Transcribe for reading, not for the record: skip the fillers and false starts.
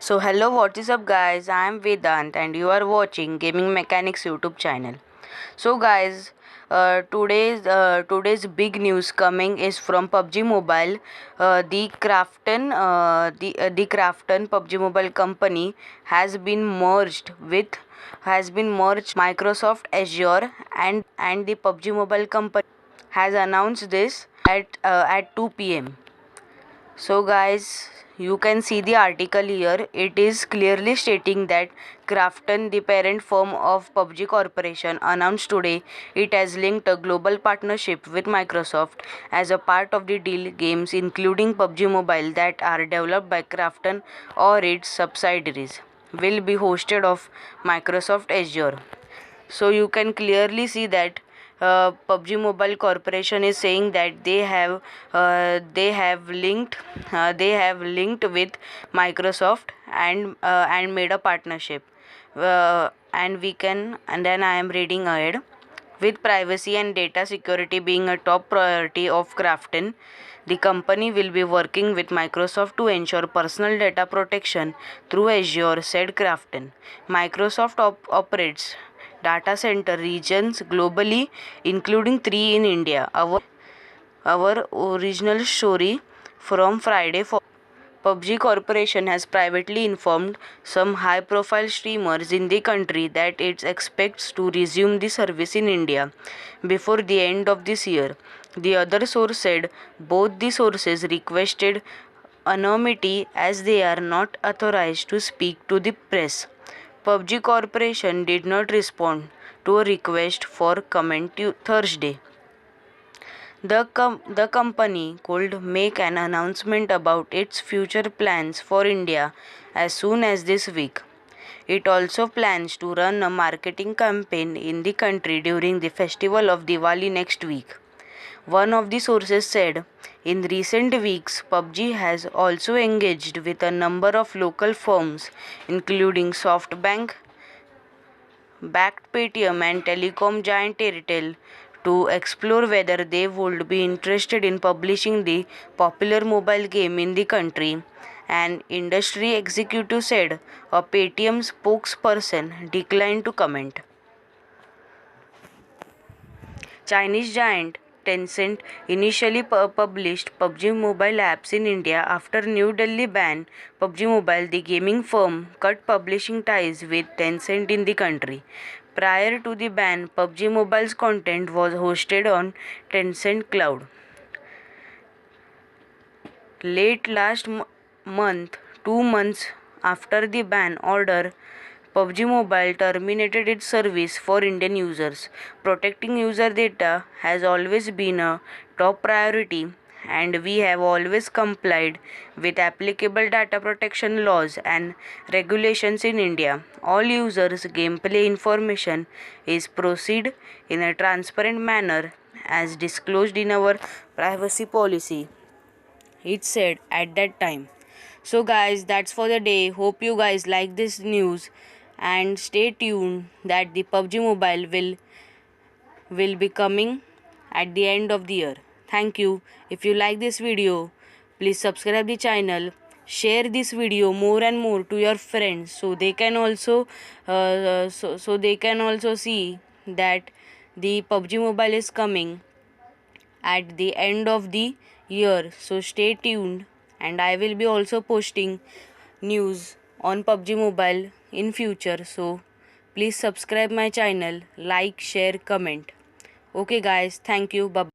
So hello, what is up guys? I am Vedant and you are watching Gaming Mechanics YouTube channel. So guys, today's big news coming is from PUBG Mobile. The Krafton PUBG Mobile company has been merged Microsoft Azure, and the PUBG Mobile company has announced this at 2 p.m. So guys, you can see the article here. It is clearly stating that Krafton, the parent firm of PUBG Corporation, announced today it has linked a global partnership with Microsoft. As a part of the deal, games including PUBG Mobile that are developed by Krafton or its subsidiaries will be hosted of Microsoft Azure. So you can clearly see that PUBG Mobile Corporation is saying that they have linked with Microsoft and made a partnership. And then I am reading ahead. With privacy and data security being a top priority of Krafton, the company will be working with Microsoft to ensure personal data protection through Azure, said Krafton. Microsoft operates data center regions globally, including 3 in India. Our original story from Friday for PUBG Corporation has privately informed some high profile streamers in the country that it expects to resume the service in India before the end of this year. The other source said both the sources requested anonymity as they are not authorized to speak to the press. PUBG Corporation did not respond to a request for comment Thursday. The company could make an announcement about its future plans for India as soon as this week. It also plans to run a marketing campaign in the country during the festival of Diwali next week. One of the sources said, in recent weeks, PUBG has also engaged with a number of local firms, including SoftBank, backed Paytm and telecom giant Airtel, to explore whether they would be interested in publishing the popular mobile game in the country. An industry executive said a Paytm spokesperson declined to comment. Chinese giant Tencent initially published PUBG Mobile apps in India after New Delhi banned PUBG Mobile. The gaming firm cut publishing ties with Tencent in the country. Prior to the ban, PUBG Mobile's content was hosted on Tencent Cloud. Late last month, 2 months after the ban order, PUBG Mobile terminated its service for Indian users. Protecting user data has always been a top priority, and we have always complied with applicable data protection laws and regulations in India. All users' gameplay information is proceed in a transparent manner as disclosed in our privacy policy, it said at that time. So guys, that's for the day. Hope you guys like this news and stay tuned that the PUBG Mobile will be coming at the end of the year. Thank you. If you like this video, please subscribe the channel. Share this video more and more to your friends so they can also see that the PUBG Mobile is coming at the end of the year. So stay tuned, and I will be also posting news on PUBG Mobile in future. So please subscribe my channel, like, share, comment. Okay guys, thank you. Bye.